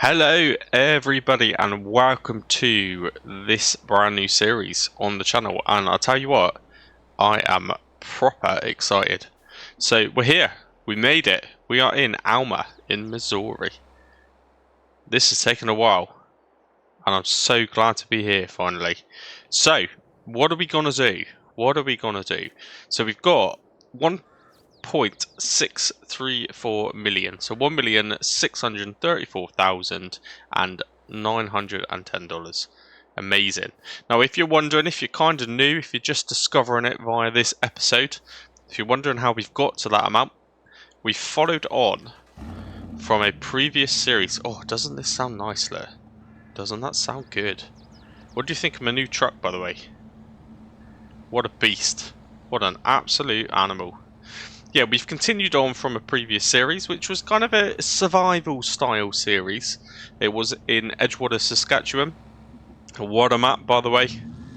Hello everybody and welcome to this brand new series on the channel, and I'll tell you what, I am proper excited. So we're here, we made it, we are in Alma in Missouri. This has taken a while and I'm so glad to be here finally. So what are we gonna do? So we've got 1.634 million, so $1,634,910. Amazing. Now if you're wondering, if you're kind of new, if you're just discovering it via this episode, if you're wondering how we've got to that amount, we followed on from a previous series. Oh, doesn't this sound nice there? Doesn't that sound good? What do you think of my new truck, by the way? What a beast. What an absolute animal. Yeah, we've continued on from a previous series, which was kind of a survival style series. It was in Edgewater, Saskatchewan. What a map, by the way.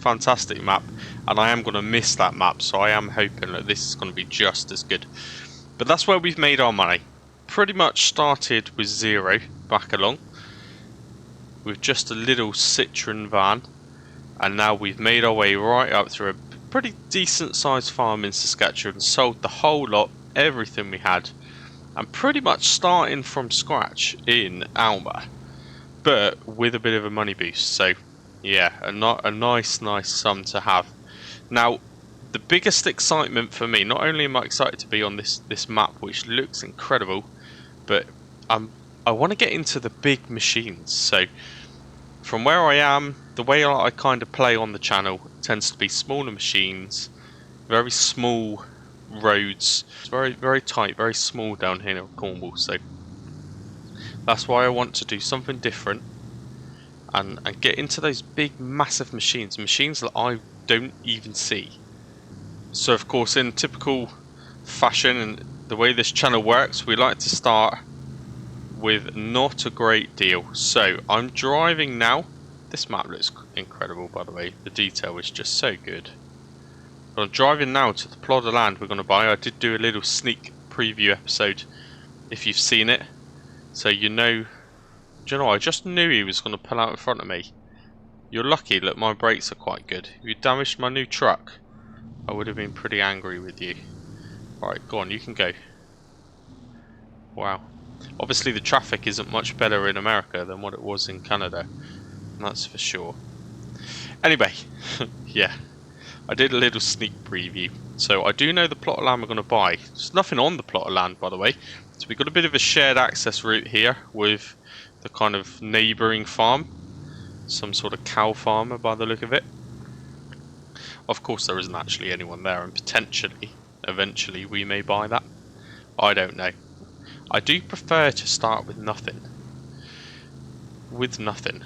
Fantastic map. And I am going to miss that map, so I am hoping that this is going to be just as good. But that's where we've made our money. Pretty much started with zero back along, with just a little Citroen van. And now we've made our way right up through a pretty decent sized farm in Saskatchewan, sold the whole lot, everything we had, and pretty much starting from scratch in Alma, but with a bit of a money boost. So yeah, a nice sum to have. Now the biggest excitement for me, not only am I excited to be on this map which looks incredible, but I want to get into the big machines. So from where I am, the way I kind of play on the channel tends to be smaller machines, very small roads. It's very tight, very small down here in Cornwall. So that's why I want to do something different and get into those big, massive machines that I don't even see. So of course, in typical fashion and the way this channel works, we like to start with not a great deal. So I'm driving now. This map looks incredible, by the way. The detail is just so good. But I'm driving now to the plot of land we're going to buy. I did do a little sneak preview episode, if you've seen it. So you know... Do you know, I just knew he was going to pull out in front of me. You're lucky that my brakes are quite good. If you damaged my new truck, I would have been pretty angry with you. Alright, go on, you can go. Wow. Obviously the traffic isn't much better in America than what it was in Canada. That's for sure. Anyway, yeah, I did a little sneak preview. So I do know the plot of land we're going to buy. There's nothing on the plot of land, by the way. So we've got a bit of a shared access route here with the kind of neighbouring farm. Some sort of cow farmer by the look of it. Of course there isn't actually anyone there, and potentially, eventually we may buy that. I don't know. I do prefer to start with nothing.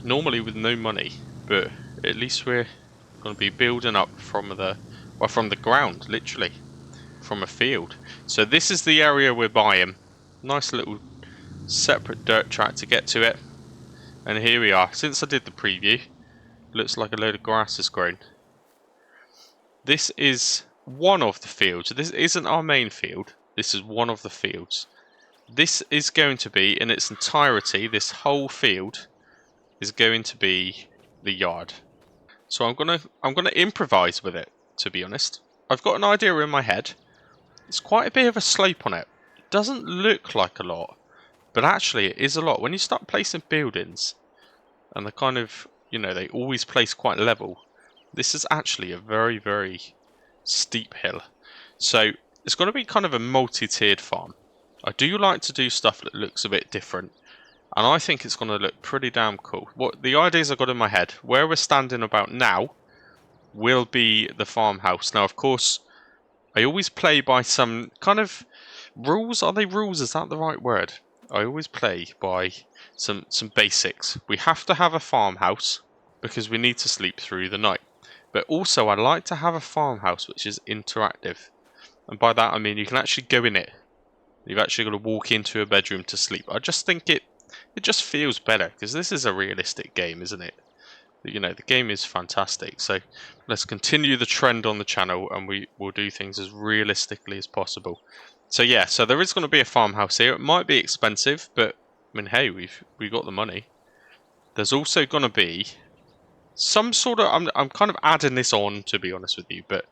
Normally with no money, but at least we're going to be building up from the ground, literally from a field. So this is the area we're buying. Nice little separate dirt track to get to it, and here we are. Since I did the preview, looks like a load of grass has grown. This is one of the fields. This isn't our main field. This is one of the fields. This is going to be, in its entirety, this whole field is going to be the yard. So I'm gonna improvise with it, to be honest. I've got an idea in my head. It's quite a bit of a slope on it. It doesn't look like a lot, but actually it is a lot. When you start placing buildings, and the kind of, you know, they always place quite level, this is actually a very steep hill. So it's going to be kind of a multi-tiered farm. I do like to do stuff that looks a bit different, and I think it's going to look pretty damn cool. What the ideas I've got in my head, where we're standing about now, will be the farmhouse. Now, of course, I always play by some kind of rules. Are they rules? Is that the right word? I always play by some basics. We have to have a farmhouse because we need to sleep through the night. But also, I like to have a farmhouse which is interactive. And by that, I mean you can actually go in it. You've actually got to walk into a bedroom to sleep. I just think it just feels better, because this is a realistic game, isn't it? You know, the game is fantastic. So let's continue the trend on the channel, and we will do things as realistically as possible. So yeah, so there is going to be a farmhouse here. It might be expensive, but I mean, hey, we got the money. There's also going to be some sort of... I'm kind of adding this on, to be honest with you, but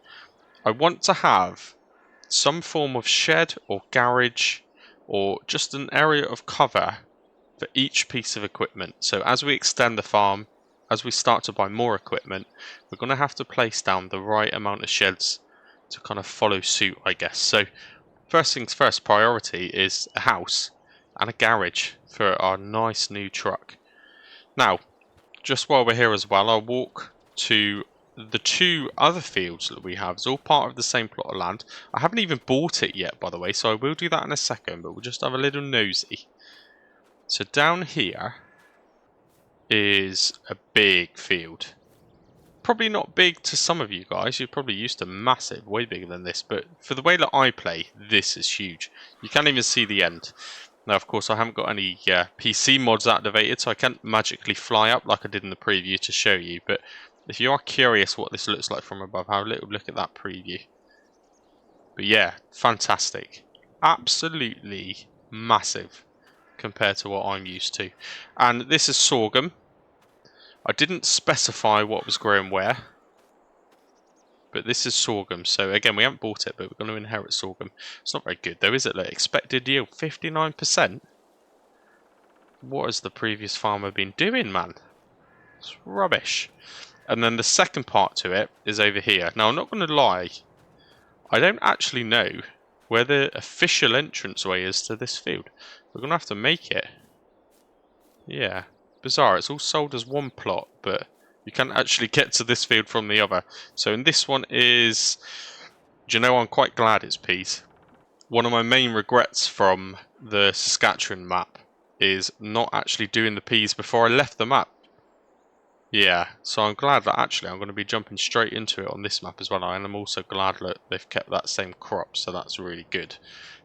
I want to have some form of shed or garage or just an area of cover for each piece of equipment. So as we extend the farm, as we start to buy more equipment, we're going to have to place down the right amount of sheds to kind of follow suit, I guess. So first things first, priority is a house and a garage for our nice new truck. Now, just while we're here as well, I'll walk to the two other fields that we have. It's all part of the same plot of land. I haven't even bought it yet, by the way, so I will do that in a second, but we'll just have a little nosy. So down here is a big field. Probably not big to some of you guys. You're probably used to massive, way bigger than this, but for the way that I play, this is huge. You can't even see the end. Now, of course, I haven't got any PC mods activated, so I can't magically fly up like I did in the preview to show you. But if you are curious what this looks like from above, have a little look at that preview. But yeah, fantastic. Absolutely massive compared to what I'm used to. And this is sorghum. I didn't specify what was growing where. But this is sorghum, so again, we haven't bought it, but we're going to inherit sorghum. It's not very good though, is it? Like, expected yield, 59%? What has the previous farmer been doing, man? It's rubbish. And then the second part to it is over here. Now, I'm not going to lie. I don't actually know where the official entranceway is to this field. We're going to have to make it. Yeah, bizarre. It's all sold as one plot, but you can't actually get to this field from the other. So in this one is... Do you know, I'm quite glad it's peas. One of my main regrets from the Saskatchewan map is not actually doing the peas before I left the map. Yeah, so I'm glad that actually I'm going to be jumping straight into it on this map as well. And I'm also glad that they've kept that same crop, so that's really good.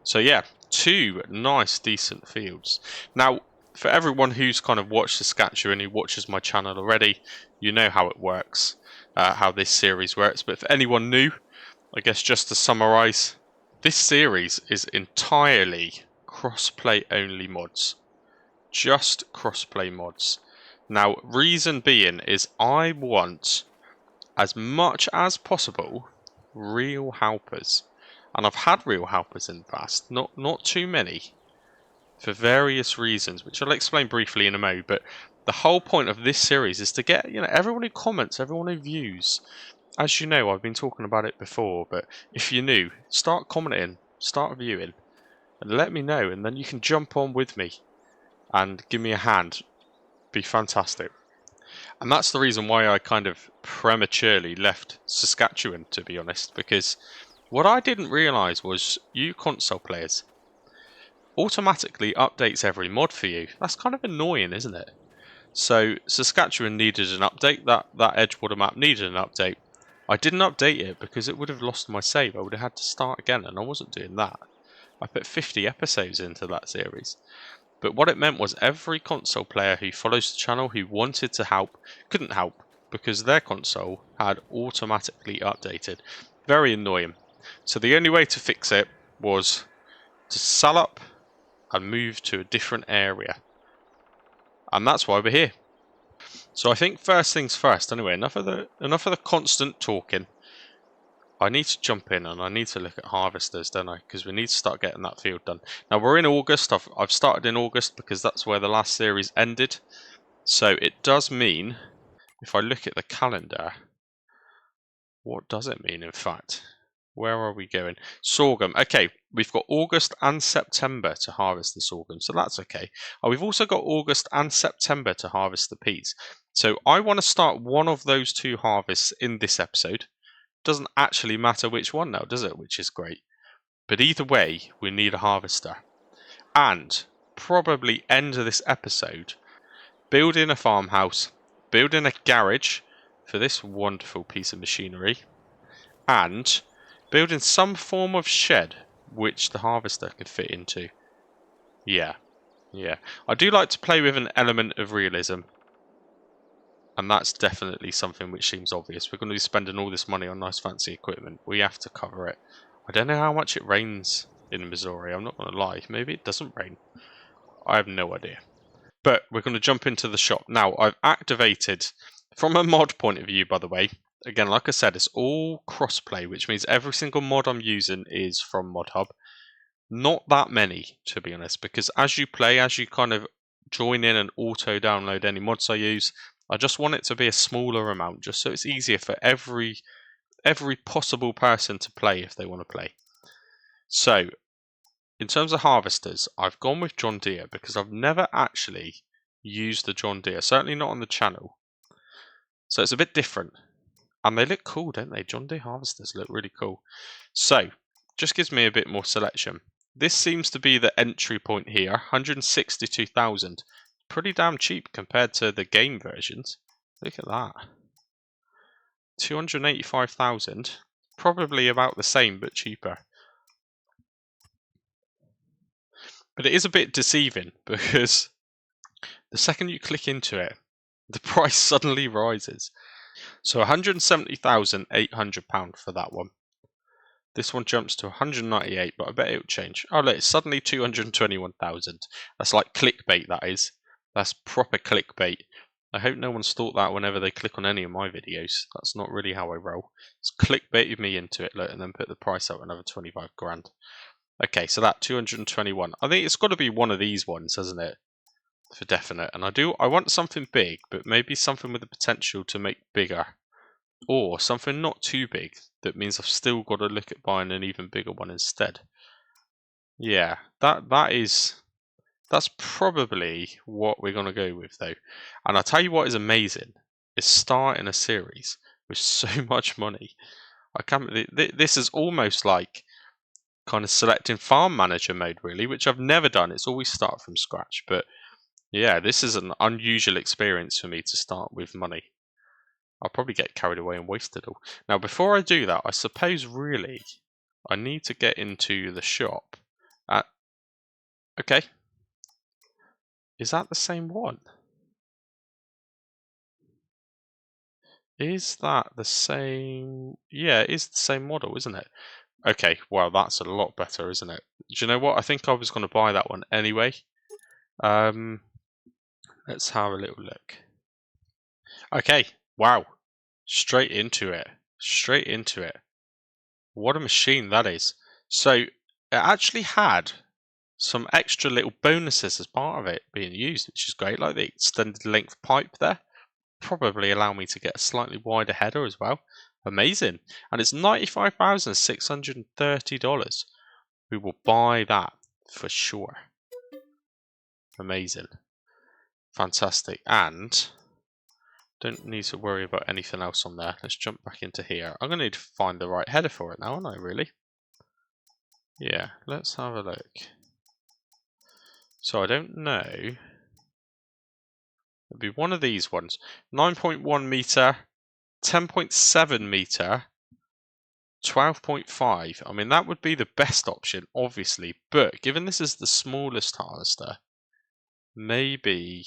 So yeah, two nice, decent fields. Now, for everyone who's kind of watched Saskatchewan, who watches my channel already, you know how it works, how this series works. But for anyone new, I guess just to summarise, this series is entirely crossplay only mods. Just crossplay mods. Now, reason being is I want, as much as possible, real helpers. And I've had real helpers in the past, not too many, for various reasons, which I'll explain briefly in a moment. But the whole point of this series is to get, everyone who comments, everyone who views. As you know, I've been talking about it before, but if you're new, start commenting, start viewing, and let me know, and then you can jump on with me and give me a hand. Be fantastic. And that's the reason why I kind of prematurely left Saskatchewan, to be honest, because what I didn't realise was you console players automatically updates every mod for you. That's kind of annoying, isn't it? So Saskatchewan needed an update, that Edgewater map needed an update. I didn't update it because it would have lost my save. I would have had to start again, and I wasn't doing that. I put 50 episodes into that series. But what it meant was every console player who follows the channel who wanted to help couldn't help because their console had automatically updated. Very annoying. So the only way to fix it was to sell up and move to a different area. And that's why we're here. So I think first things first, anyway, enough of the constant talking. I need to jump in and I need to look at harvesters, don't I? Because we need to start getting that field done. Now we're in August. I've started in August because that's where the last series ended. So it does mean, if I look at the calendar, what does it mean in fact? Where are we going? Sorghum. Okay, we've got August and September to harvest the sorghum, so that's okay. We've also got August and September to harvest the peas. So I want to start one of those two harvests in this episode. Doesn't actually matter which one now, does it? Which is great. But either way, we need a harvester. And probably end of this episode, building a farmhouse, building a garage for this wonderful piece of machinery, and building some form of shed which the harvester can fit into. Yeah. I do like to play with an element of realism. And that's definitely something which seems obvious. We're going to be spending all this money on nice fancy equipment. We have to cover it. I don't know how much it rains in Missouri. I'm not going to lie. Maybe it doesn't rain. I have no idea. But we're going to jump into the shop. Now, I've activated, from a mod point of view, by the way, again, like I said, it's all crossplay, which means every single mod I'm using is from ModHub. Not that many, to be honest, because as you play, as you kind of join in and auto-download any mods I use, I just want it to be a smaller amount, just so it's easier for every possible person to play if they want to play. So, in terms of harvesters, I've gone with John Deere because I've never actually used the John Deere, certainly not on the channel. So it's a bit different. And they look cool, don't they? John Deere harvesters look really cool. So, just gives me a bit more selection. This seems to be the entry point here, 162,000. Pretty damn cheap compared to the game versions. Look at that. 285,000. Probably about the same, but cheaper. But it is a bit deceiving because the second you click into it, the price suddenly rises. So £170,800 for that one. This one jumps to 198, but I bet it'll change. Oh look, it's suddenly 221,000. That's like clickbait, that is. That's proper clickbait. I hope no one's thought that whenever they click on any of my videos. That's not really how I roll. It's clickbaited me into it, look, and then put the price up another 25 grand. Okay, so that 221. I think it's got to be one of these ones, hasn't it? For definite. And I want something big, but maybe something with the potential to make bigger. Or something not too big, that means I've still got to look at buying an even bigger one instead. Yeah, that's probably what we're going to go with, though. And I'll tell you what is amazing, is starting a series with so much money. This is almost like kind of selecting farm manager mode, really, which I've never done. It's always start from scratch. But yeah, this is an unusual experience for me to start with money. I'll probably get carried away and waste it all. Now, before I do that, I suppose really I need to get into the shop. Okay. Is that the same one? Is that the same? Yeah, it is the same model, isn't it? Okay, well, that's a lot better, isn't it? Do you know what? I think I was going to buy that one anyway. Let's have a little look. Okay, wow. Straight into it. Straight into it. What a machine that is. So, it actually had some extra little bonuses as part of it being used, which is great, like the extended length pipe there. Probably allow me to get a slightly wider header as well. Amazing. And it's $95,630. We will buy that for sure. Amazing. Fantastic. And don't need to worry about anything else on there. Let's jump back into here. I'm going to need to find the right header for it now, aren't I, really? Yeah, let's have a look. So I don't know. It'll be one of these ones. 9.1 meter, 10.7 meter, 12.5. I mean, that would be the best option, obviously. But given this is the smallest harvester, maybe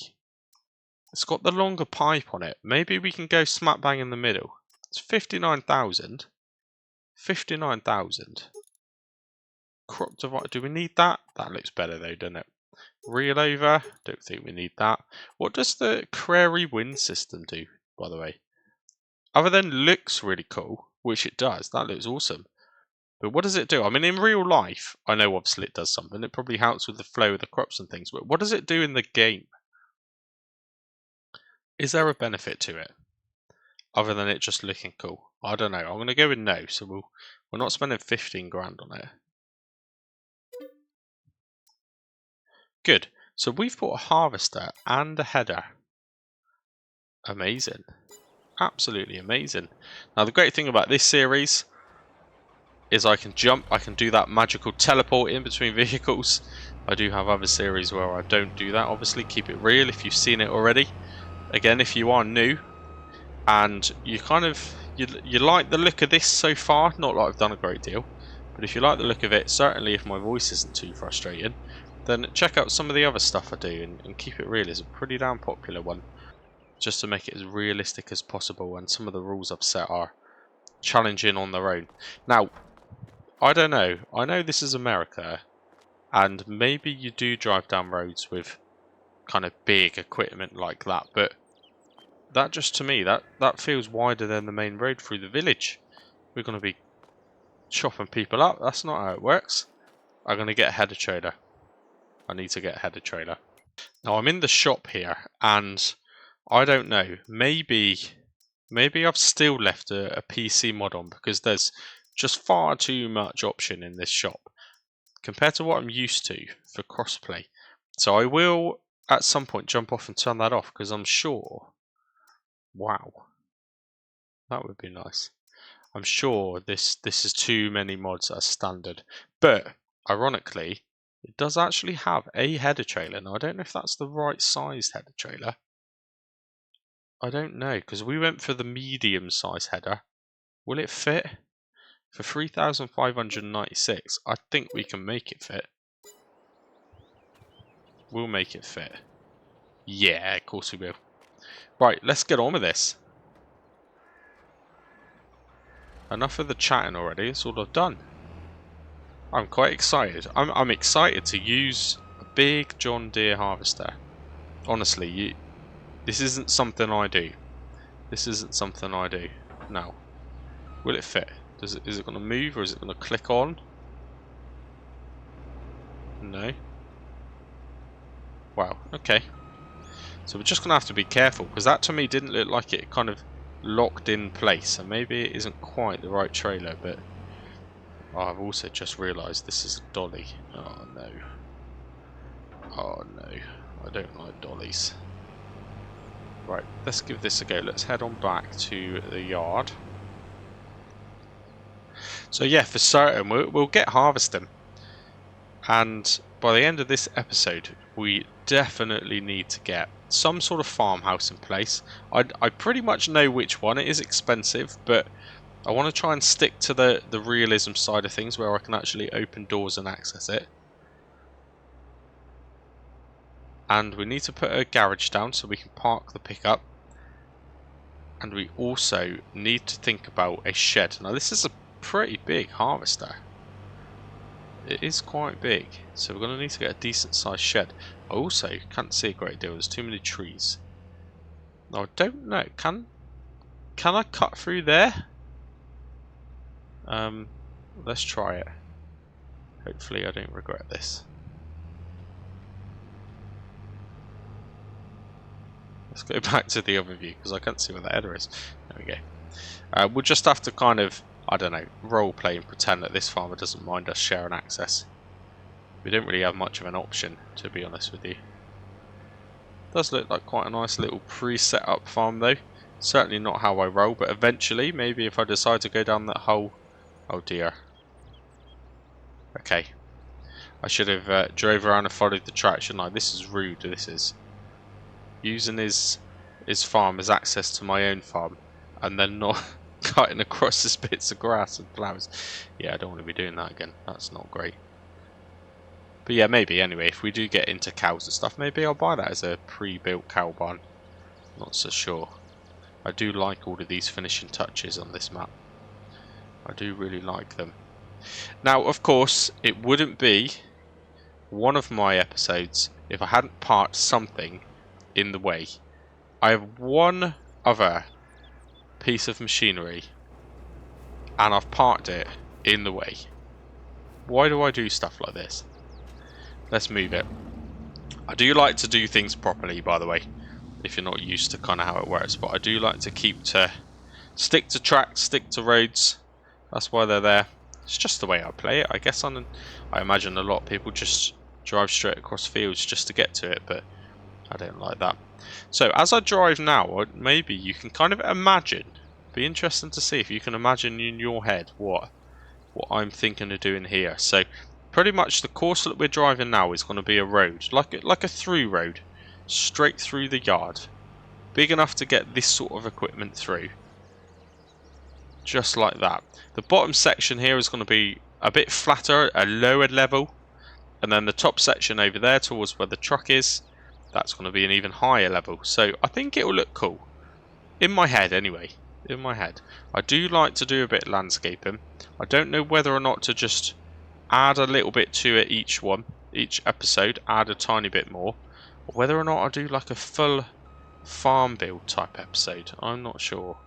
it's got the longer pipe on it. Maybe we can go smack bang in the middle. It's 59,000. 59,000. Crop divider. Do we need that? That looks better though, doesn't it? Reel over. Don't think we need that. What does the Prairie Wind system do, by the way? Other than looks really cool, which it does. That looks awesome. But what does it do? I mean, in real life, I know obviously it does something. It probably helps with the flow of the crops and things. But what does it do in the game? Is there a benefit to it? Other than it just looking cool? I don't know. I'm going to go with no. So we're not spending 15 grand on it. Good. So we've bought a harvester and a header. Amazing. Absolutely amazing. Now the great thing about this series is I can jump, I can do that magical teleport in between vehicles. I do have other series where I don't do that, obviously. Keep it real if you've seen it already. Again, if you are new and you kind of you like the look of this so far, not like I've done a great deal, but if you like the look of it, certainly if my voice isn't too frustrating, then check out some of the other stuff I do, and Keep It Real is a pretty damn popular one, just to make it as realistic as possible, and some of the rules I've set are challenging on their own. Now, I don't know, I know this is America, And maybe you do drive down roads with kind of big equipment like that, but that just to me, that feels wider than the main road through the village. We're going to be chopping people up. That's not how it works. I'm going to get a header trailer. I need to get a header trailer. Now I'm in the shop here, and I don't know. Maybe I've still left a PC mod on because there's just far too much option in this shop compared to what I'm used to for crossplay. So I will at some point jump off and turn that off because I'm sure. Wow, that would be nice. I'm sure this is too many mods as standard, but ironically, it does actually have a header trailer. Now I don't know if that's the right sized header trailer. I don't know because we went for the medium size header. Will it fit? For 3,596, I think we can make it fit. We'll make it fit. Yeah, of course we will. Right, let's get on with this. Enough of the chatting already, that's all I've done. I'm quite excited. I'm excited to use a big John Deere harvester. Honestly, this isn't something I do. This isn't something I do. No. Will it fit? Is it going to move or is it going to click on? No. Wow, okay. So we're just going to have to be careful because that to me didn't look like it kind of locked in place. And maybe it isn't quite the right trailer, but I've also just realised this is a dolly. Oh no. Oh no. I don't like dollies. Right, let's give this a go. Let's head on back to the yard. So yeah, for certain, we'll get harvesting. And by the end of this episode, we definitely need to get some sort of farmhouse in place. I pretty much know which one. It is expensive, but I want to try and stick to the realism side of things where I can actually open doors and access it. And we need to put a garage down so we can park the pickup. And we also need to think about a shed. Now this is a pretty big harvester. It is quite big, so we're going to need to get a decent sized shed. I also can't see a great deal, there's too many trees. Now I don't know, can I cut through there? Let's try it. Hopefully I don't regret this. Let's go back to the other view because I can't see where the header is. There we go. We'll just have to kind of, I don't know, role play and pretend that this farmer doesn't mind us sharing access. We don't really have much of an option, to be honest with you. Does look like quite a nice little pre-set up farm though. Certainly not how I roll, but eventually, maybe if I decide to go down that hole. Oh dear. Okay. I should have drove around and followed the track, shouldn't I? This is rude, this is. Using his farm as access to my own farm, and then not cutting across his bits of grass and flowers. Yeah, I don't want to be doing that again. That's not great. But yeah, maybe anyway, if we do get into cows and stuff, maybe I'll buy that as a pre-built cow barn. Not so sure. I do like all of these finishing touches on this map. I do really like them. Now, of course, it wouldn't be one of my episodes if I hadn't parked something in the way. I have one other piece of machinery and I've parked it in the way. Why do I do stuff like this? Let's move it. I do like to do things properly, by the way, if you're not used to kind of how it works, but I do like to stick to tracks, stick to roads. That's why they're there. It's just the way I play it, I guess. I imagine a lot of people just drive straight across fields just to get to it, but I don't like that. So as I drive now, maybe you can kind of imagine. Be interesting to see if you can imagine in your head what I'm thinking of doing here. So pretty much the course that we're driving now is going to be a road, like a through road, straight through the yard, big enough to get this sort of equipment through, just like that. The bottom section here is going to be a bit flatter, a lower level, and then the top section over there towards where the truck is, that's going to be an even higher level. So I think it will look cool. In my head anyway. In my head. I do like to do a bit of landscaping. I don't know whether or not to just add a little bit to it each one. each episode, add a tiny bit more. Or whether or not I do like a full farm build type episode, I'm not sure.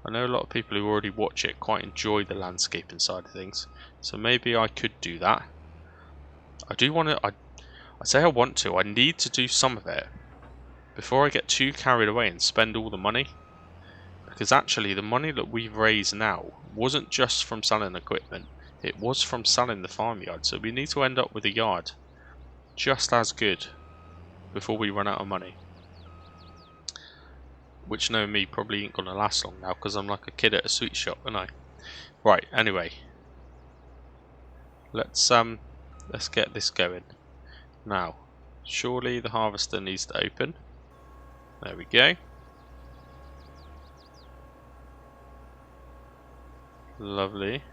I know a lot of people who already watch it quite enjoy the landscaping side of things, so maybe I could do that. I do want to, I say I want to, I need to do some of it before I get too carried away and spend all the money. Because actually the money that we've raised now wasn't just from selling equipment, it was from selling the farmyard, so we need to end up with a yard just as good before we run out of money. Which, knowing me, probably ain't gonna last long now because I'm like a kid at a sweet shop, aren't I? Right, anyway. Let's get this going. Now, surely the harvester needs to open. There we go. Lovely.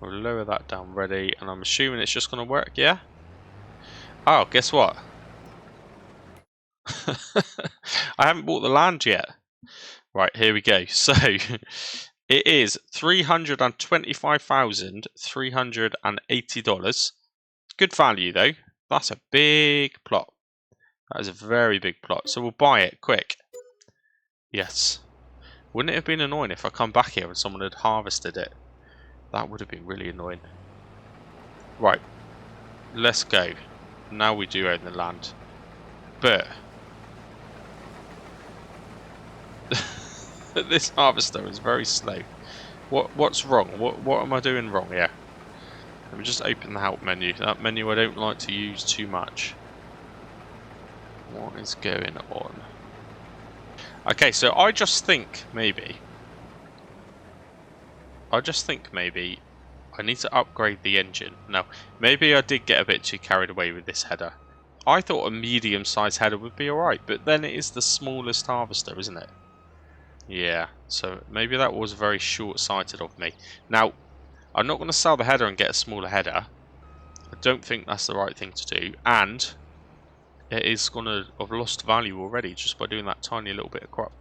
We'll lower that down, ready, and I'm assuming it's just gonna work, yeah? Oh, guess what? I haven't bought the land yet. Right, here we go. So it is $325,380. Good value though. That's a big plot. That is a very big plot. So we'll buy it quick. Yes. Wouldn't it have been annoying if I come back here and someone had harvested it? That would have been really annoying. Right. Let's go. Now we do own the land. But this harvester is very slow. What's wrong? What am I doing wrong here? Let me just open the help menu. That menu I don't like to use too much. What is going on? Okay, so I just think maybe I need to upgrade the engine. Now, maybe I did get a bit too carried away with this header. I thought a medium-sized header would be alright, but then it is the smallest harvester, isn't it? Yeah, so maybe that was very short-sighted of me. Now, I'm not going to sell the header and get a smaller header. I don't think that's the right thing to do, and it is going to have lost value already just by doing that tiny little bit of crop.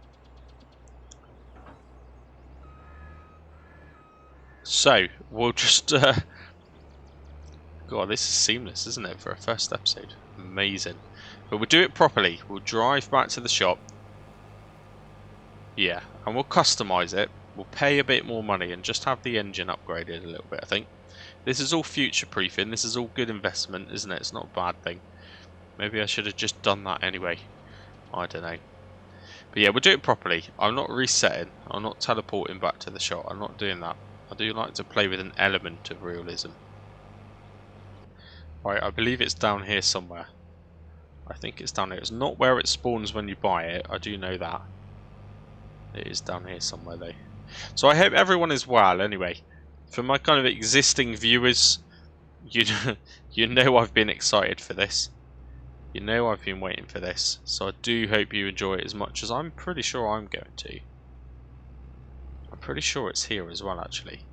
So, we'll just... God, this is seamless, isn't it, for a first episode? Amazing. But we'll do it properly. We'll drive back to the shop. Yeah, and we'll customise it. We'll pay a bit more money and just have the engine upgraded a little bit, I think. This is all future-proofing. This is all good investment, isn't it? It's not a bad thing. Maybe I should have just done that anyway. I don't know. But yeah, we'll do it properly. I'm not resetting. I'm not teleporting back to the shop. I'm not doing that. I do like to play with an element of realism. Right, I believe it's down here somewhere. I think it's down here. It's not where it spawns when you buy it. I do know that. It is down here somewhere though. So I hope everyone is well anyway. For my kind of existing viewers, you know I've been excited for this. You know I've been waiting for this. So I do hope you enjoy it as much as I'm pretty sure I'm going to. I'm pretty sure it's here as well actually.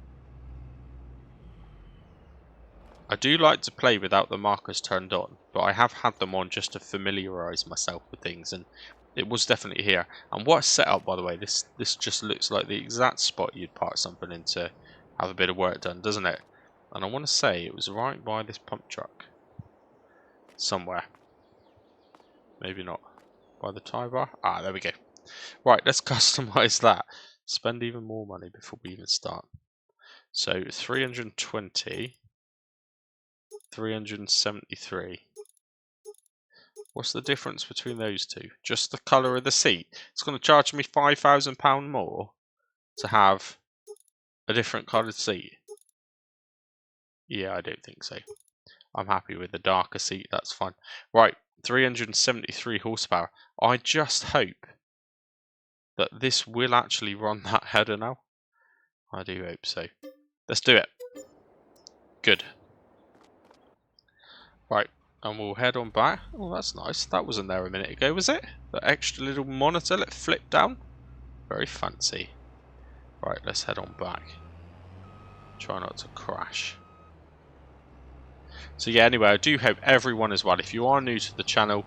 I do like to play without the markers turned on, but I have had them on just to familiarise myself with things, and it was definitely here. And what a setup, by the way. This just looks like the exact spot you'd park something in to have a bit of work done, doesn't it? And I want to say it was right by this pump truck. Somewhere. Maybe not. By the tie bar? Ah, there we go. Right, let's customise that. Spend even more money before we even start. So, 320... 373. What's the difference between those two? Just the colour of the seat. It's going to charge me £5,000 more to have a different coloured seat. Yeah, I don't think so. I'm happy with the darker seat, that's fine. Right, 373 horsepower. I just hope that this will actually run that header now. I do hope so. Let's do it. Good. Right, and we'll head on back. Oh, that's nice. That wasn't there a minute ago, was it? That extra little monitor that flipped down. Very fancy. Right, let's head on back. Try not to crash. So yeah, anyway, I do hope everyone is well. If you are new to the channel,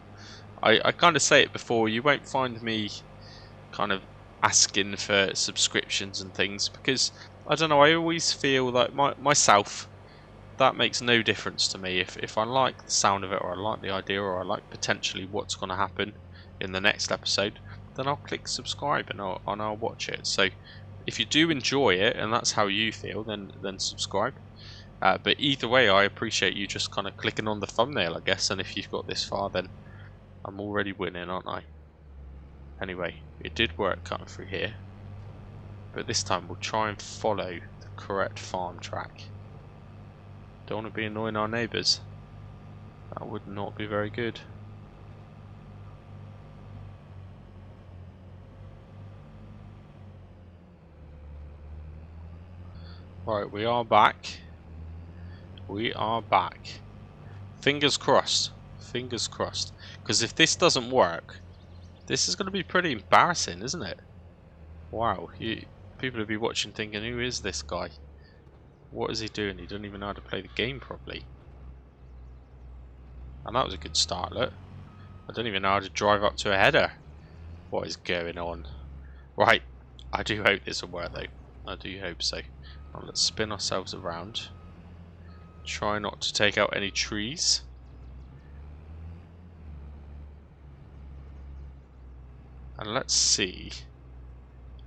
I kind of say it before, you won't find me kind of asking for subscriptions and things, because, I don't know, I always feel like myself, that makes no difference to me. If I like the sound of it, or I like the idea, or I like potentially what's going to happen in the next episode, then I'll click subscribe and I'll watch it. So if you do enjoy it and that's how you feel, then subscribe. But either way, I appreciate you just kind of clicking on the thumbnail, I guess. And if you've got this far, then I'm already winning, aren't I? Anyway, it did work cutting through here, but this time we'll try and follow the correct farm track. Don't want to be annoying our neighbours. That would not be very good. Right, we are back. We are back. Fingers crossed. Fingers crossed. Because if this doesn't work, this is going to be pretty embarrassing, isn't it? Wow. People will be watching thinking, who is this guy? What is he doing? He doesn't even know how to play the game properly. And that was a good start, look. I don't even know how to drive up to a header. What is going on? Right. I do hope this will work, though. I do hope so. Now let's spin ourselves around. Try not to take out any trees. And let's see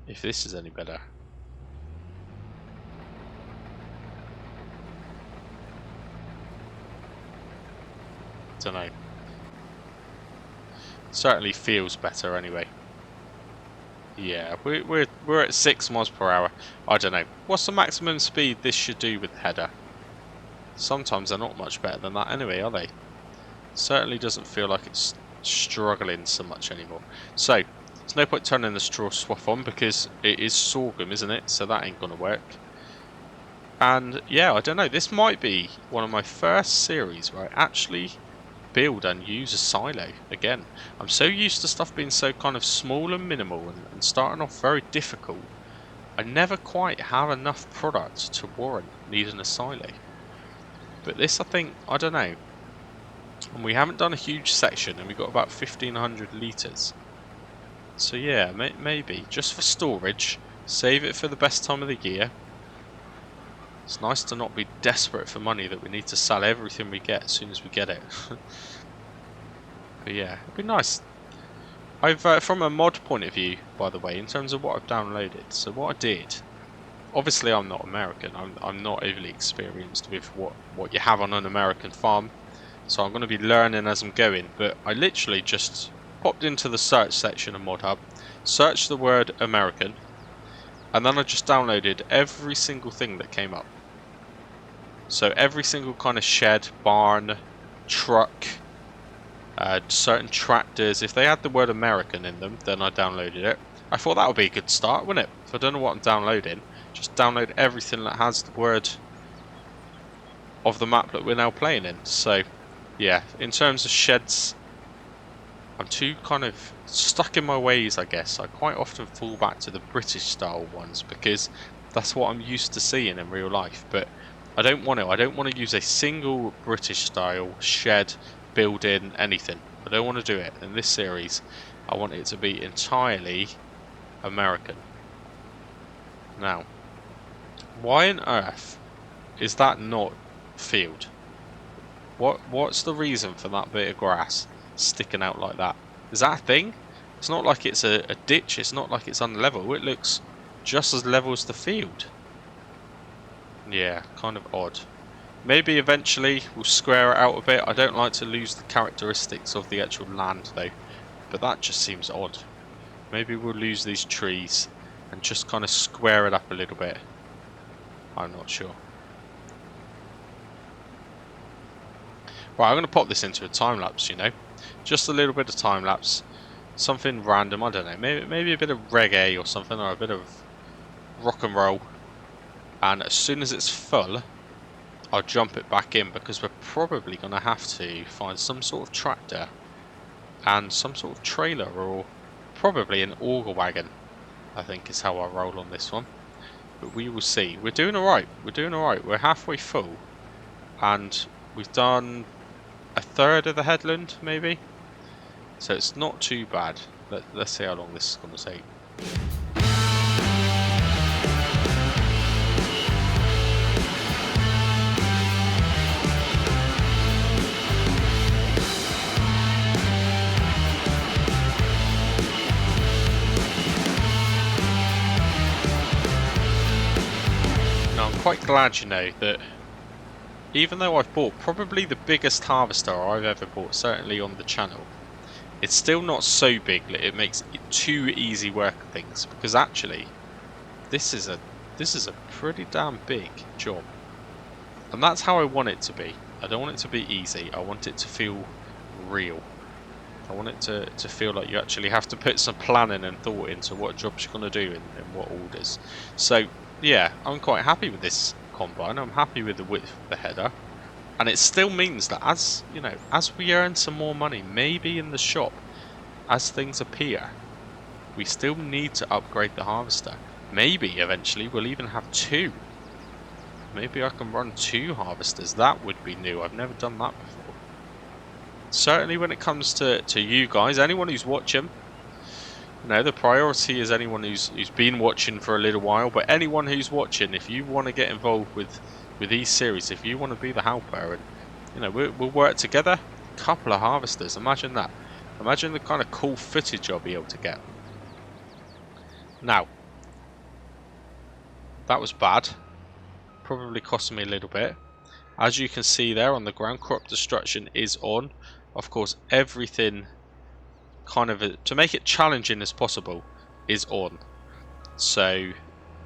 if this is any better. Don't know. Certainly feels better anyway. Yeah, we're at 6 miles per hour. I don't know. What's the maximum speed this should do with the header? Sometimes they're not much better than that anyway, are they? Certainly doesn't feel like it's struggling so much anymore. So, there's no point turning the straw swath on because it is sorghum, isn't it? So that ain't gonna work. And yeah, I don't know. This might be one of my first series where I actually build and use a silo again. I'm so used to stuff being so kind of small and minimal and starting off very difficult. I never quite have enough product to warrant needing a silo. But this, I think, I don't know. And we haven't done a huge section, and we've got about 1,500 litres. So yeah, maybe just for storage. Save it for the best time of the year. It's nice to not be desperate for money that we need to sell everything we get as soon as we get it. But yeah, it'd be nice. I've from a mod point of view, by the way, in terms of what I've downloaded. So what I did, obviously I'm not American. I'm not overly experienced with what you have on an American farm. So I'm going to be learning as I'm going. But I literally just popped into the search section of ModHub, searched the word American, and then I just downloaded every single thing that came up. So every single kind of shed, barn, truck, certain tractors, if they had the word American in them, then I downloaded it. I thought that would be a good start, wouldn't it? If I don't know what I'm downloading, just download everything that has the word of the map that we're now playing in. So yeah, in terms of sheds, I'm too kind of stuck in my ways, I guess. I quite often fall back to the British style ones because that's what I'm used to seeing in real life. But I don't want to. I don't want to use a single British style shed, building, anything. I don't want to do it. In this series, I want it to be entirely American. Now, why on earth is that not field? What's the reason for that bit of grass sticking out like that? Is that a thing? It's not like it's a ditch, it's not like it's unlevel, it looks just as level as the field. Yeah, kind of odd. Maybe eventually we'll square it out a bit. I don't like to lose the characteristics of the actual land though, but that just seems odd. Maybe we'll lose these trees and just kind of square it up a little bit. I'm not sure. Right, I'm going to pop this into a time lapse, you know. Just a little bit of time lapse. Something random, I don't know. Maybe a bit of reggae or something, or a bit of rock and roll. And as soon as it's full, I'll jump it back in because we're probably going to have to find some sort of tractor and some sort of trailer, or probably an auger wagon, I think is how I roll on this one. But we will see. We're doing alright. We're doing alright. We're halfway full. And we've done a third of the headland, maybe. So it's not too bad. Let's see how long this is going to take. quite glad, you know, that even though I've bought probably the biggest harvester I've ever bought, certainly on the channel, it's still not so big that it makes it too easy work of things, because actually this is a pretty damn big job. And that's how I want it to be. I don't want it to be easy. I want it to feel real. I want it to feel like you actually have to put some planning and thought into what jobs you're going to do and what orders. So yeah, I'm quite happy with this combine. I'm happy with the width of the header. And it still means that as, you know, as we earn some more money, maybe in the shop, as things appear, we still need to upgrade the harvester. Maybe eventually we'll even have two. Maybe I can run two harvesters. That would be new. I've never done that before. Certainly when it comes to you guys, anyone who's watching, you know, the priority is anyone who's been watching for a little while, but anyone who's watching, if you want to get involved with these series, if you want to be the helper, and you know, we'll work together. A couple of harvesters, imagine that. Imagine the kind of cool footage I'll be able to get. Now, that was bad. Probably costing me a little bit. As you can see there on the ground, crop destruction is on. Of course, everything kind of, to make it challenging as possible, is on. So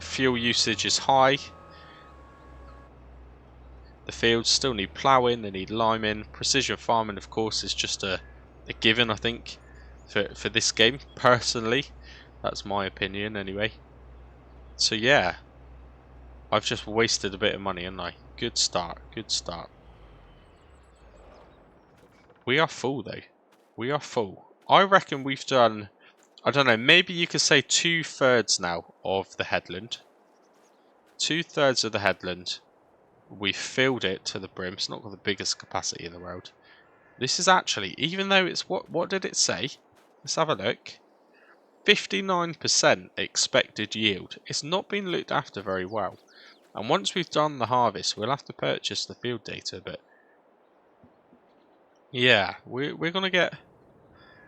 fuel usage is high. The fields still need ploughing, they need liming. Precision farming, of course, is just a given, I think, for this game. Personally, that's my opinion anyway. So yeah, I've just wasted a bit of money, haven't I? Good start, good start. We are full though. We are full. I reckon we've done, I don't know, maybe you could say 2/3 now of the headland. 2/3 of the headland. We've filled it to the brim. It's not got the biggest capacity in the world. This is actually, even though it's, what did it say? Let's have a look. 59% expected yield. It's not been looked after very well. And once we've done the harvest, we'll have to purchase the field data, but yeah, we're gonna get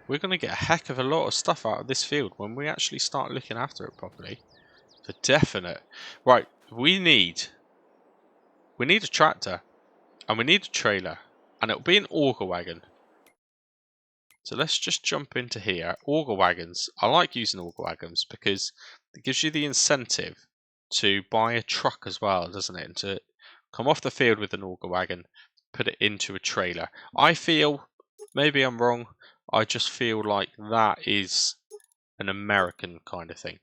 a heck of a lot of stuff out of this field when we actually start looking after it properly. For definite. Right, we need a tractor, and we need a trailer, and it'll be an auger wagon. So let's just jump into here. Auger wagons. I like using auger wagons because it gives you the incentive to buy a truck as well, doesn't it? And to come off the field with an auger wagon, put it into a trailer. I feel, maybe I'm wrong, I just feel like that is an American kind of thing.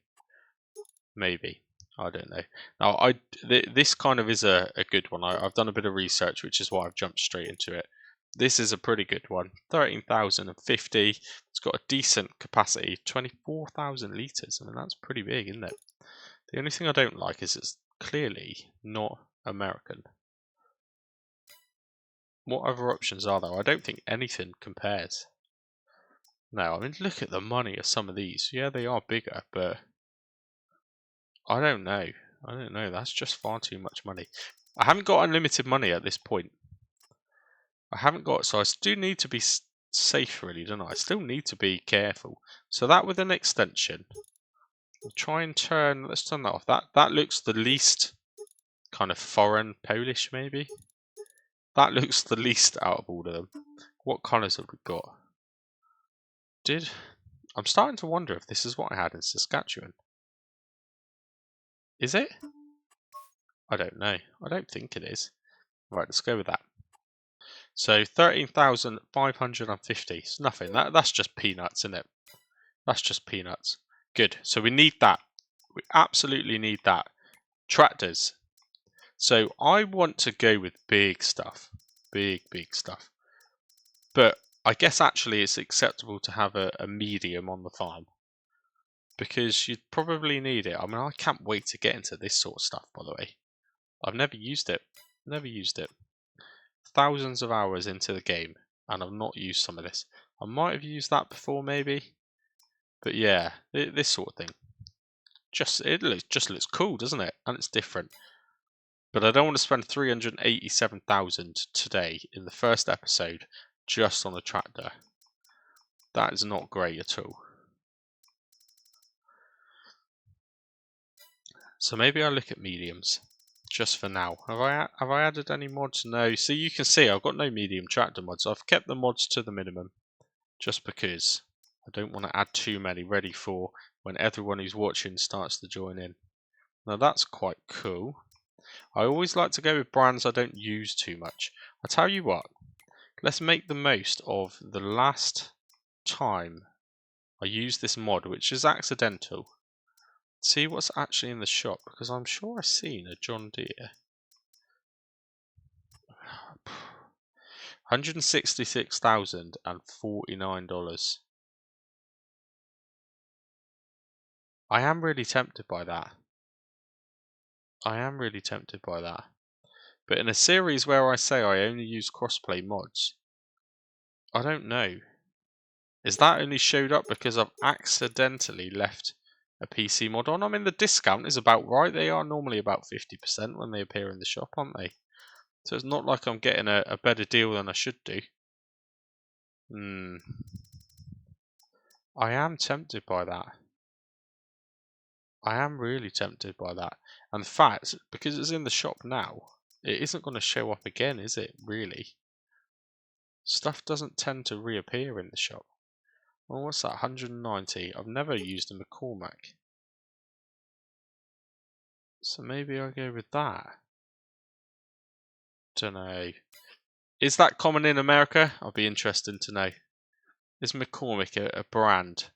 Maybe. I don't know. Now, this kind of is a good one. I've done a bit of research, which is why I've jumped straight into it. This is a pretty good one. 13,050. It's got a decent capacity. 24,000 litres. I mean, that's pretty big, isn't it? The only thing I don't like is it's clearly not American. What other options are there? I don't think anything compares. No, I mean, look at the money of some of these. Yeah, they are bigger, but I don't know. I don't know. That's just far too much money. I haven't got unlimited money at this point. I haven't got, so I do need to be safe, really, don't I? I still need to be careful. So that with an extension, we'll try and turn. Let's turn that off. That looks the least kind of foreign, Polish, maybe. That looks the least out of all of them. What colours have we got? I'm starting to wonder if this is what I had in Saskatchewan. Is it? I don't know. I don't think it is. Right, let's go with that. So 13,550. It's nothing. That's just peanuts, isn't it? That's just peanuts. Good. So we need that. We absolutely need that. Tractors. So I want to go with big stuff. Big stuff. But I guess actually it's acceptable to have a medium on the farm. Because you'd probably need it. I mean, I can't wait to get into this sort of stuff, by the way. I've never used it. Never used it. Thousands of hours into the game, and I've not used some of this. I might have used that before, maybe. But yeah, this sort of thing. It just looks cool, doesn't it? And it's different. But I don't want to spend 387,000 today in the first episode just on a tractor. That is not great at all. So maybe I'll look at mediums. just for now. Have I added any mods? No. So you can see I've got no medium tractor mods. I've kept the mods to the minimum just because I don't want to add too many ready for when everyone who's watching starts to join in. Now that's quite cool. I always like to go with brands I don't use too much. I tell you what, let's make the most of the last time I used this mod, which is accidental. See what's actually in the shop, because I'm sure I've seen a John Deere. $166,049. I am really tempted by that. But in a series where I say I only use crossplay mods, I don't know. Is that only showed up because I've accidentally left a PC mod on? I mean, the discount is about right. They are normally about 50% when they appear in the shop, aren't they? So it's not like I'm getting a better deal than I should do. I am tempted by that. I am really tempted by that. And the fact, because it's in the shop now, it isn't going to show up again, is it? Really? Stuff doesn't tend to reappear in the shop. Oh, what's that? 190. I've never used a McCormack. So maybe I'll go with that. Dunno. Is that common in America? I'll be interested to know. Is McCormick a brand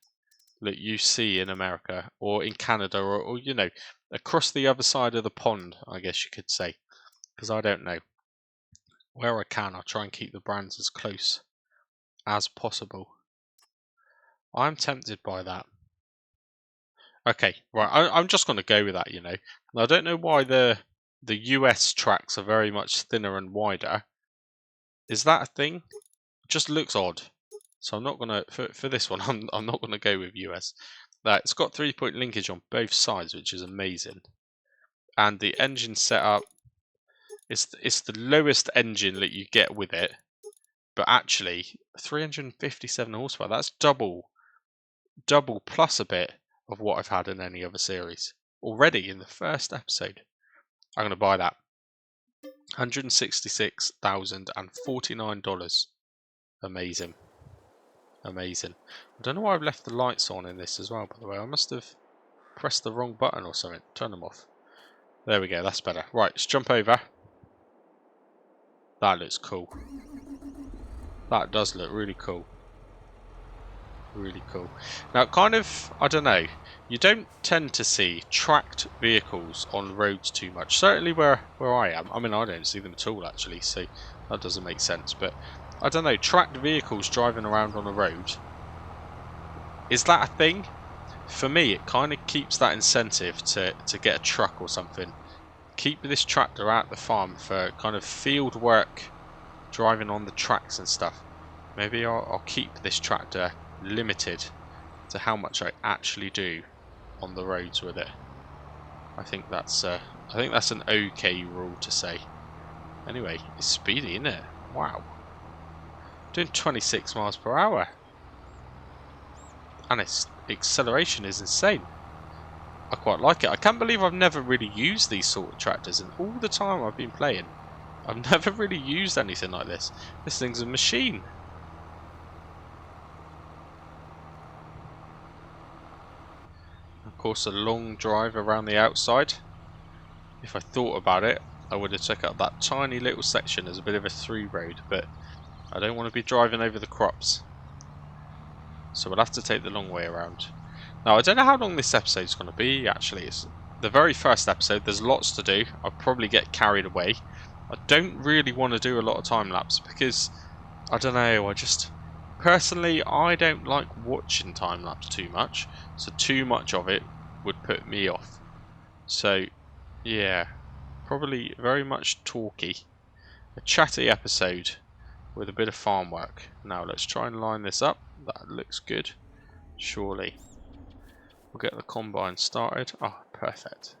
that you see in America or in Canada or you know, across the other side of the pond, I guess you could say? Because I don't know. Where I can, I'll try and keep the brands as close as possible. I'm tempted by that. Okay, right, I'm just going to go with that, you know. And I don't know why the US tracks are very much thinner and wider. Is that a thing? It just looks odd. So I'm not going to, for this one, I'm not going to go with US. It's got 3-point linkage on both sides, which is amazing. And the engine setup, it's the lowest engine that you get with it. But actually, 357 horsepower, that's double plus a bit of what I've had in any other series. Already in the first episode. I'm going to buy that. $166,049. Amazing. Amazing. I don't know why I've left the lights on in this as well, by the way. I must have pressed the wrong button or something. Turn them off. There we go, that's better. Right, let's jump over. That looks cool. That does look really cool. Really cool. Now, kind of, I don't know, you don't tend to see tracked vehicles on roads too much. Certainly where I am. I mean, I don't see them at all, actually, so that doesn't make sense. But, I don't know, tracked vehicles driving around on a road, is that a thing? For me, it kind of keeps that incentive to get a truck or something. Keep this tractor out the farm for kind of field work, driving on the tracks and stuff. Maybe I'll keep this tractor limited to how much I actually do on the roads with it. I think that's an okay rule to say. Anyway, it's speedy, isn't it? Wow. Doing 26 miles per hour. And its acceleration is insane. I quite like it. I can't believe I've never really used these sort of tractors, and all the time I've been playing, I've never really used anything like this. This thing's a machine. Of course, a long drive around the outside. If I thought about it, I would have took up that tiny little section as a bit of a through road, but I don't want to be driving over the crops. So we'll have to take the long way around. Now, I don't know how long this episode is going to be, actually. It's the very first episode. There's lots to do. I'll probably get carried away. I don't really want to do a lot of time-lapse because, I don't know, personally, I don't like watching time-lapse too much. So too much of it would put me off. So, yeah, probably very much talky. A chatty episode with a bit of farm work. Now, let's try and line this up. That looks good. Surely. We'll get the combine started. Oh, perfect.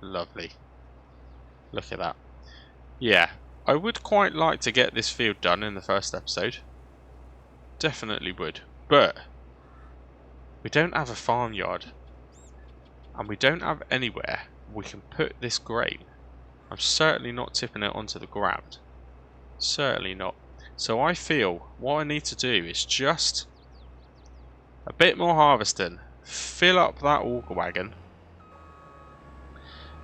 Lovely. Look at that. Yeah, I would quite like to get this field done in the first episode. Definitely would. But we don't have a farmyard. And we don't have anywhere we can put this grain. I'm certainly not tipping it onto the ground. Certainly not. So I feel what I need to do is just a bit more harvesting. Fill up that auger wagon.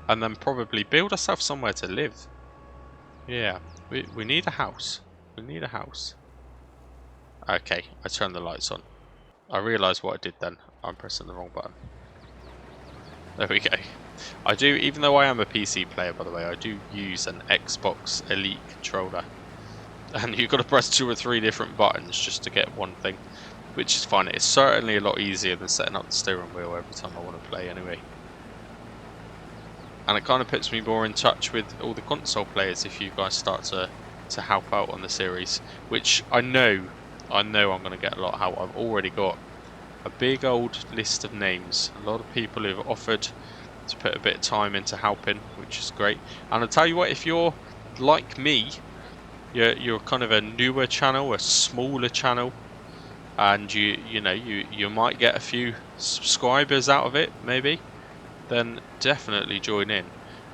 And then probably build ourselves somewhere to live. Yeah, we need a house. We need a house. Okay, I turned the lights on. I realised what I did then. I'm pressing the wrong button. There we go. I do, even though I am a PC player by the way, I do use an Xbox Elite controller. And you've got to press 2 or 3 different buttons just to get one thing. Which is fine. It's certainly a lot easier than setting up the steering wheel every time I want to play anyway. And it kind of puts me more in touch with all the console players if you guys start to help out on the series. Which I know I'm going to get a lot of help. I've already got a big old list of names. A lot of people who've offered to put a bit of time into helping, which is great. And I'll tell you what, if you're like me, you're kind of a newer channel, a smaller channel, and you might get a few subscribers out of it, maybe, then definitely join in.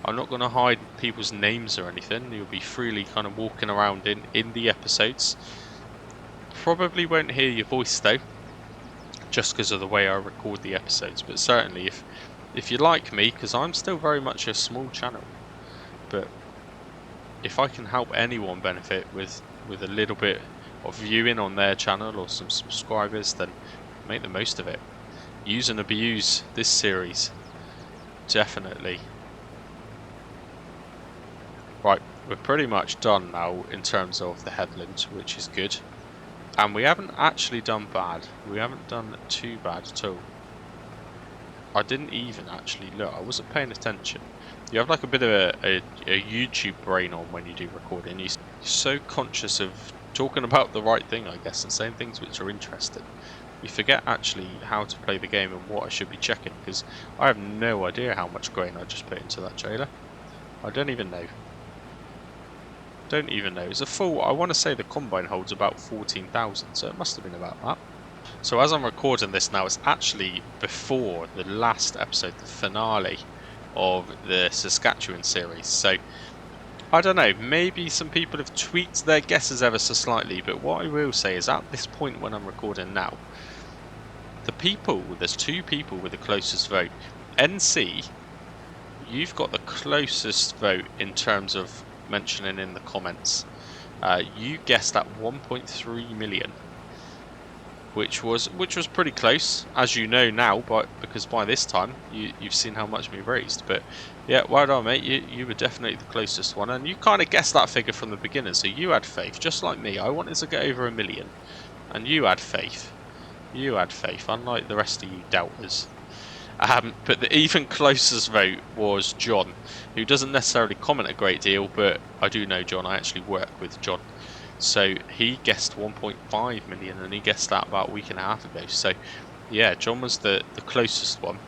I'm not going to hide people's names or anything. You'll be freely kind of walking around in the episodes. Probably won't hear your voice though, just because of the way I record the episodes. But certainly, if you like me, because I'm still very much a small channel, but if I can help anyone benefit with a little bit of viewing on their channel or some subscribers, then make the most of it. Use and abuse this series. Definitely. Right, we're pretty much done now in terms of the headland, which is good. And we haven't actually done bad. We haven't done too bad at all. I didn't even actually look. I wasn't paying attention. You have like a bit of a YouTube brain on when you do recording. You're so conscious of talking about the right thing, I guess, and saying things which are interesting. You forget actually how to play the game and what I should be checking, because I have no idea how much grain I just put into that trailer. I don't even know. Don't even know. It's a full, I want to say the combine holds about 14,000, so it must have been about that. So as I'm recording this now, it's actually before the last episode, the finale of the Saskatchewan series. So I don't know, maybe some people have tweaked their guesses ever so slightly, but what I will say is at this point when I'm recording now, there's 2 people with the closest vote. NC, you've got the closest vote in terms of mentioning in the comments. You guessed at 1.3 million, which was pretty close, as you know now, because by this time you've seen how much we raised. But yeah, well done, mate. You were definitely the closest one, and you kind of guessed that figure from the beginning. So you had faith, just like me. I wanted to get over 1 million, and you had faith. You had faith, unlike the rest of you doubters. But the even closest vote was John, who doesn't necessarily comment a great deal, but I do know John. I actually work with John. So he guessed 1.5 million, and he guessed that about a week and a half ago. So yeah, John was the closest one.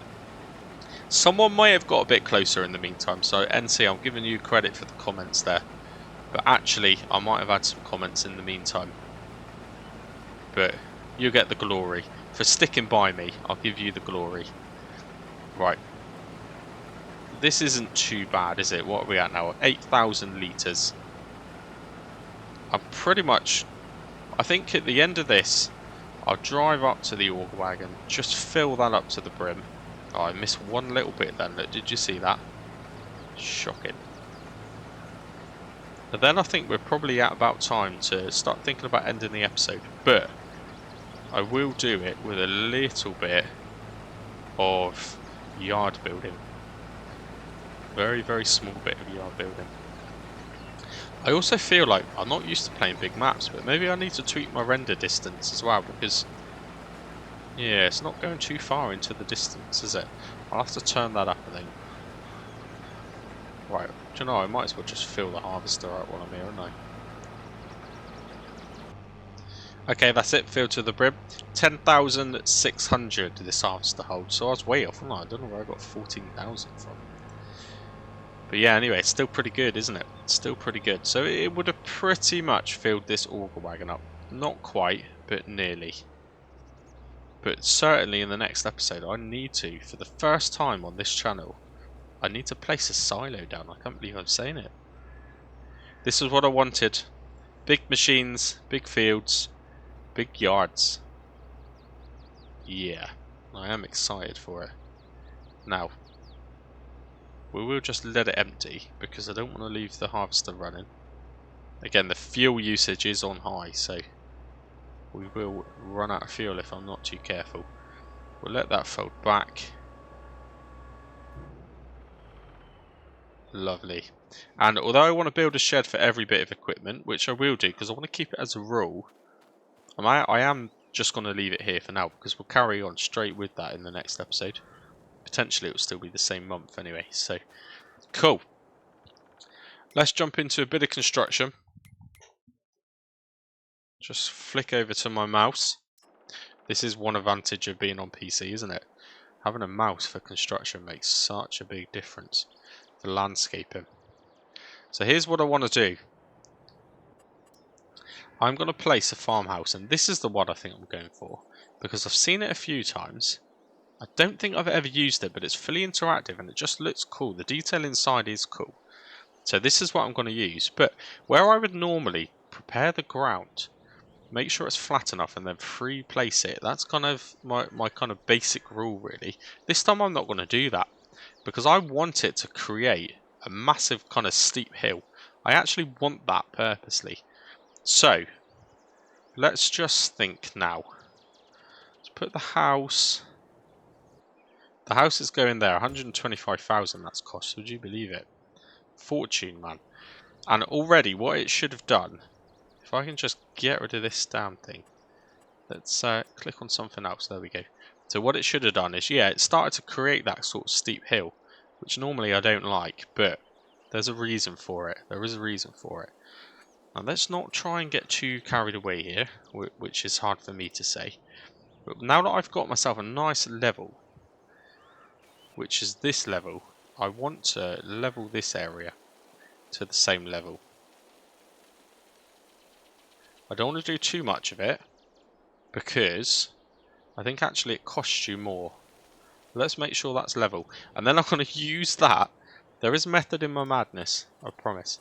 Someone may have got a bit closer in the meantime, so NC, I'm giving you credit for the comments there. But actually, I might have had some comments in the meantime. But you get the glory. For sticking by me, I'll give you the glory. Right. This isn't too bad, is it? What are we at now? 8,000 litres. I'm pretty much... I think at the end of this, I'll drive up to the auger wagon, just fill that up to the brim. Oh, I missed one little bit then. Look, did you see that? Shocking. And then I think we're probably at about time to start thinking about ending the episode. But I will do it with a little bit of yard building. Very, very small bit of yard building. I also feel like I'm not used to playing big maps, but maybe I need to tweak my render distance as well, because yeah, it's not going too far into the distance, is it? I'll have to turn that up, I think. Right, do you know, I might as well just fill the harvester out while I'm here, haven't I? Okay, that's it, filled to the brim. 10,600 this harvester holds, so I was way off, wasn't I? I don't know where I got 14,000 from. But yeah, anyway, it's still pretty good, isn't it? It's still pretty good. So it would have pretty much filled this auger wagon up. Not quite, but nearly. But certainly in the next episode, I need to, for the first time on this channel, I need to place a silo down. I can't believe I'm saying it. This is what I wanted. Big machines, big fields, big yards. Yeah, I am excited for it. Now, we will just let it empty because I don't want to leave the harvester running. Again, the fuel usage is on high, so we will run out of fuel if I'm not too careful. We'll let that fold back. Lovely. And although I want to build a shed for every bit of equipment, which I will do because I want to keep it as a rule, I am just going to leave it here for now because we'll carry on straight with that in the next episode. Potentially it will still be the same month anyway, so cool. Let's jump into a bit of construction. Just flick over to my mouse. This is one advantage of being on PC, isn't it? Having a mouse for construction makes such a big difference for landscaping. So here's what I want to do. I'm going to place a farmhouse, and this is the one I think I'm going for because I've seen it a few times. I don't think I've ever used it, but it's fully interactive and it just looks cool. The detail inside is cool. So this is what I'm going to use. But where I would normally prepare the ground, make sure it's flat enough and then free place it. That's kind of my kind of basic rule really. This time I'm not going to do that because I want it to create a massive kind of steep hill. I actually want that purposely. So let's just think now. Let's put the house. The house is going there. 125,000 that's cost. Would you believe it? Fortune, man. And already what it should have done, if I can just get rid of this damn thing. Let's click on something else. There we go. So what it should have done is, yeah, it started to create that sort of steep hill, which normally I don't like, but there's a reason for it. There is a reason for it. Now let's not try and get too carried away here, which is hard for me to say. But now that I've got myself a nice level, which is this level, I want to level this area to the same level. I don't want to do too much of it because I think actually it costs you more. Let's make sure that's level, and then I'm going to use that. There is method in my madness, I promise.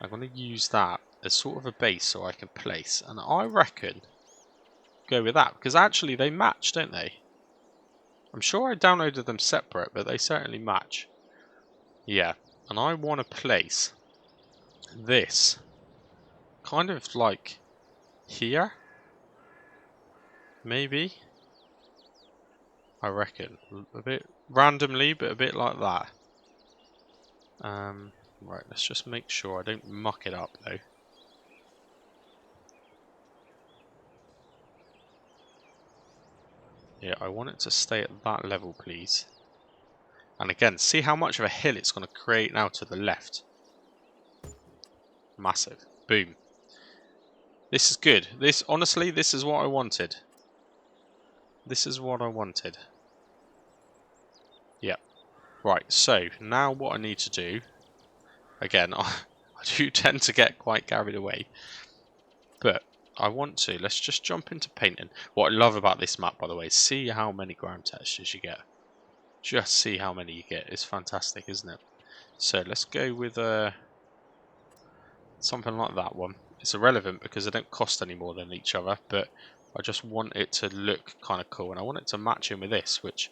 I'm going to use that as sort of a base so I can place, and I reckon go with that because actually they match, don't they? I'm sure I downloaded them separate, but they certainly match. Yeah, and I want to place this kind of like here, maybe. I reckon a bit randomly, but a bit like that. Right, let's just make sure I don't muck it up though. Yeah, I want it to stay at that level, please. And again, see how much of a hill it's going to create now to the left. Massive. Boom. This is good. This, honestly, this is what I wanted. This is what I wanted. Yep. Right, so now what I need to do, again, I do tend to get quite carried away, but I want to, let's just jump into painting. What I love about this map, by the way, is see how many ground textures you get. Just see how many you get. It's fantastic, isn't it? So let's go with something like that one. It's irrelevant because they don't cost any more than each other, but I just want it to look kind of cool, and I want it to match in with this, which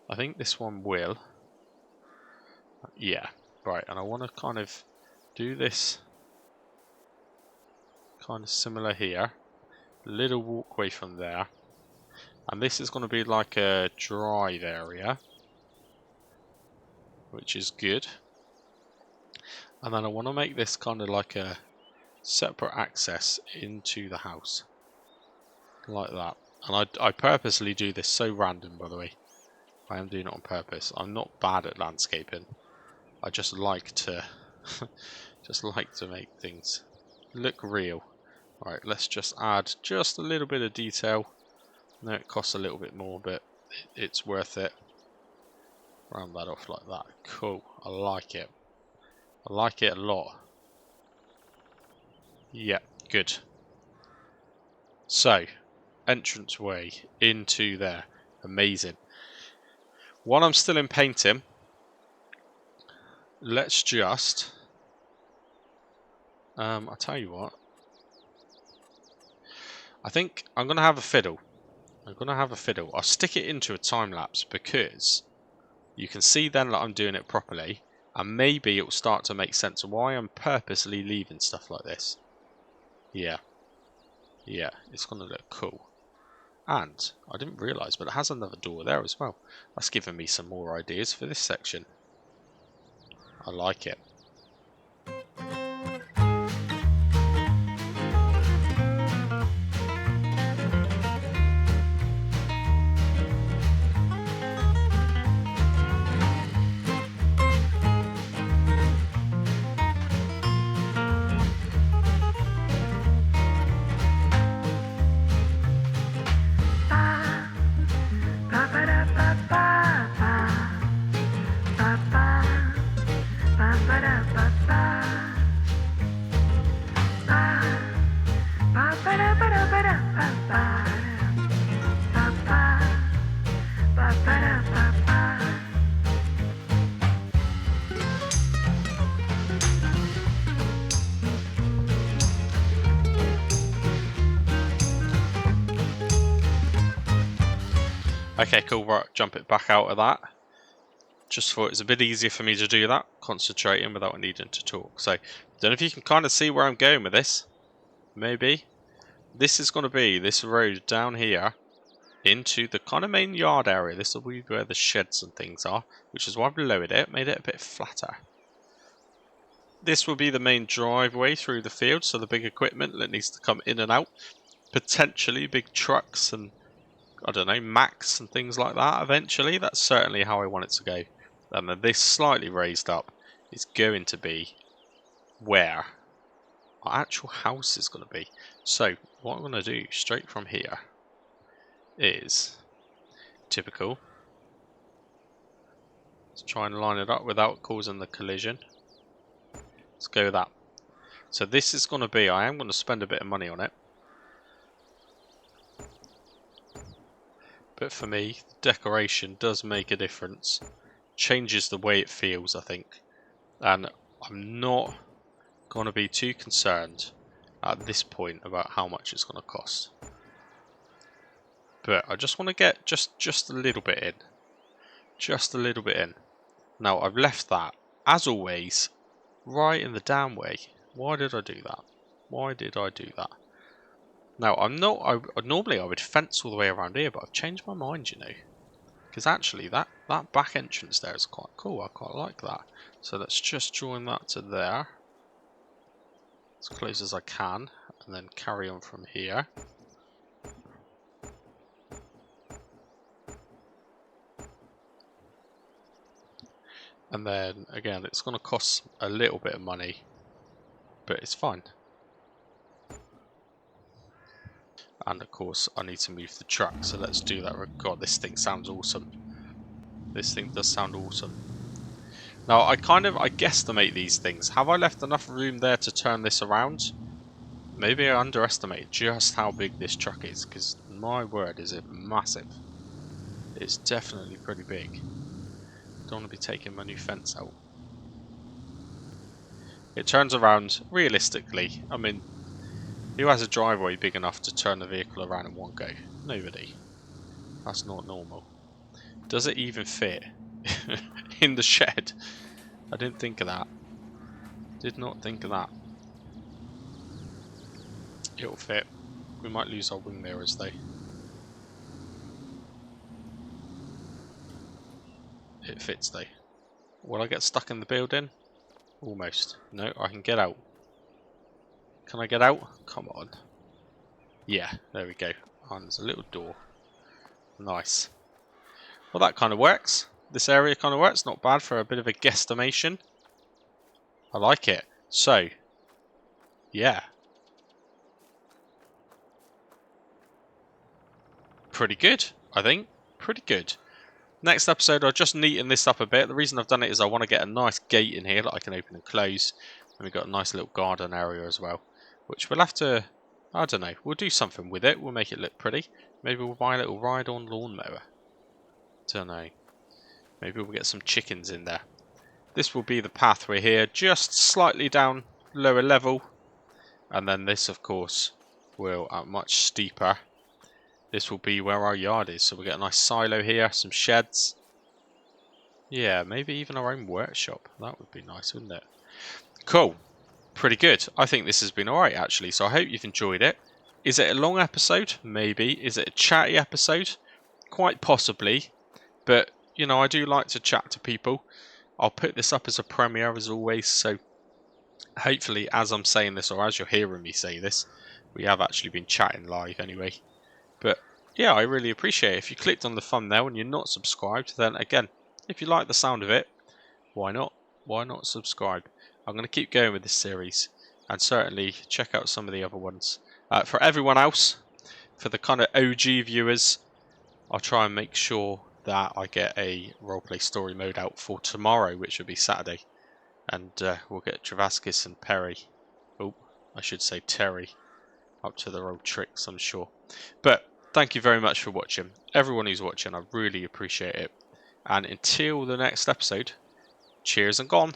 I think this one will. Yeah, right, and I want to kind of do this kind of similar here. Little walkway from there. And this is going to be like a drive area, which is good. And then I want to make this kind of like a separate access into the house. Like that. And I purposely do this so random, by the way. I am doing it on purpose. I'm not bad at landscaping. I just like to make things look real. Right, let's just add just a little bit of detail. I know it costs a little bit more, but it's worth it. Round that off like that. Cool. I like it. I like it a lot. Yeah, good. So, entranceway into there. Amazing. While I'm still in painting, let's just... I'll tell you what. I think I'm going to have a fiddle. I'll stick it into a time lapse because you can see then that I'm doing it properly, and maybe it will start to make sense of why I'm purposely leaving stuff like this. Yeah, it's going to look cool. And I didn't realise, but it has another door there as well. That's given me some more ideas for this section. I like it. Okay, cool, right, jump it back out of that. Just thought it was a bit easier for me to do that, concentrating without needing to talk. So, don't know if you can kind of see where I'm going with this. Maybe. This is going to be this road down here into the kind of main yard area. This will be where the sheds and things are, which is why I've lowered it, made it a bit flatter. This will be the main driveway through the field, so the big equipment that needs to come in and out. Potentially big trucks and, I don't know, Macs and things like that eventually. That's certainly how I want it to go. And then this slightly raised up is going to be where our actual house is going to be. So what I'm going to do straight from here is typical. Let's try and line it up without causing the collision. Let's go with that. So this is going to be, I am going to spend a bit of money on it. But for me, the decoration does make a difference. Changes the way it feels, I think. And I'm not going to be too concerned at this point about how much it's going to cost. But I just want to get just a little bit in. Just a little bit in. Now, I've left that, as always, right in the damn way. Why did I do that? Why did I do that? Now, normally I would fence all the way around here, but I've changed my mind, you know. Because actually, that back entrance there is quite cool. I quite like that. So let's just join that to there. As close as I can. And then carry on from here. And then, again, it's going to cost a little bit of money. But it's fine. And of course, I need to move the truck, so let's do that. God, this thing sounds awesome. This thing does sound awesome. Now, I guesstimate these things. Have I left enough room there to turn this around? Maybe I underestimate just how big this truck is, because my word, is it massive. It's definitely pretty big. Don't want to be taking my new fence out. It turns around, realistically, I mean, who has a driveway big enough to turn the vehicle around in one go? Nobody. That's not normal. Does it even fit in the shed? I didn't think of that. Did not think of that. It'll fit. We might lose our wing mirrors though. It fits though. Will I get stuck in the building? Almost. No, I can get out. Can I get out? Come on. Yeah, there we go. And there's a little door. Nice. Well, that kind of works. This area kind of works. Not bad for a bit of a guesstimation. I like it. So, yeah. Pretty good, I think. Pretty good. Next episode, I'll just neaten this up a bit. The reason I've done it is I want to get a nice gate in here that I can open and close. And we've got a nice little garden area as well, which we'll have to I don't know. We'll do something with it. We'll make it look pretty. Maybe we'll buy a little ride-on lawnmower. Don't know. Maybe we'll get some chickens in there. This will be the pathway here, just slightly down lower level. And then this, of course, will much steeper. This will be where our yard is. So we'll get a nice silo here, some sheds. Yeah, maybe even our own workshop. That would be nice, wouldn't it? Cool. Pretty good. I think this has been alright, actually. So I hope you've enjoyed it. Is it a long episode? Maybe. Is it a chatty episode? Quite possibly. But, you know, I do like to chat to people. I'll put this up as a premiere, as always. So hopefully, as I'm saying this, or as you're hearing me say this, we have actually been chatting live anyway. But yeah, I really appreciate it. If you clicked on the thumbnail and you're not subscribed, then again, if you like the sound of it, why not? Why not subscribe? I'm going to keep going with this series, and certainly check out some of the other ones. For everyone else, for the kind of OG viewers, I'll try and make sure that I get a roleplay story mode out for tomorrow, which will be Saturday. And we'll get Travaskis and Perry, oh, I should say Terry, up to their old tricks, I'm sure. But thank you very much for watching. Everyone who's watching, I really appreciate it. And until the next episode, cheers and gone.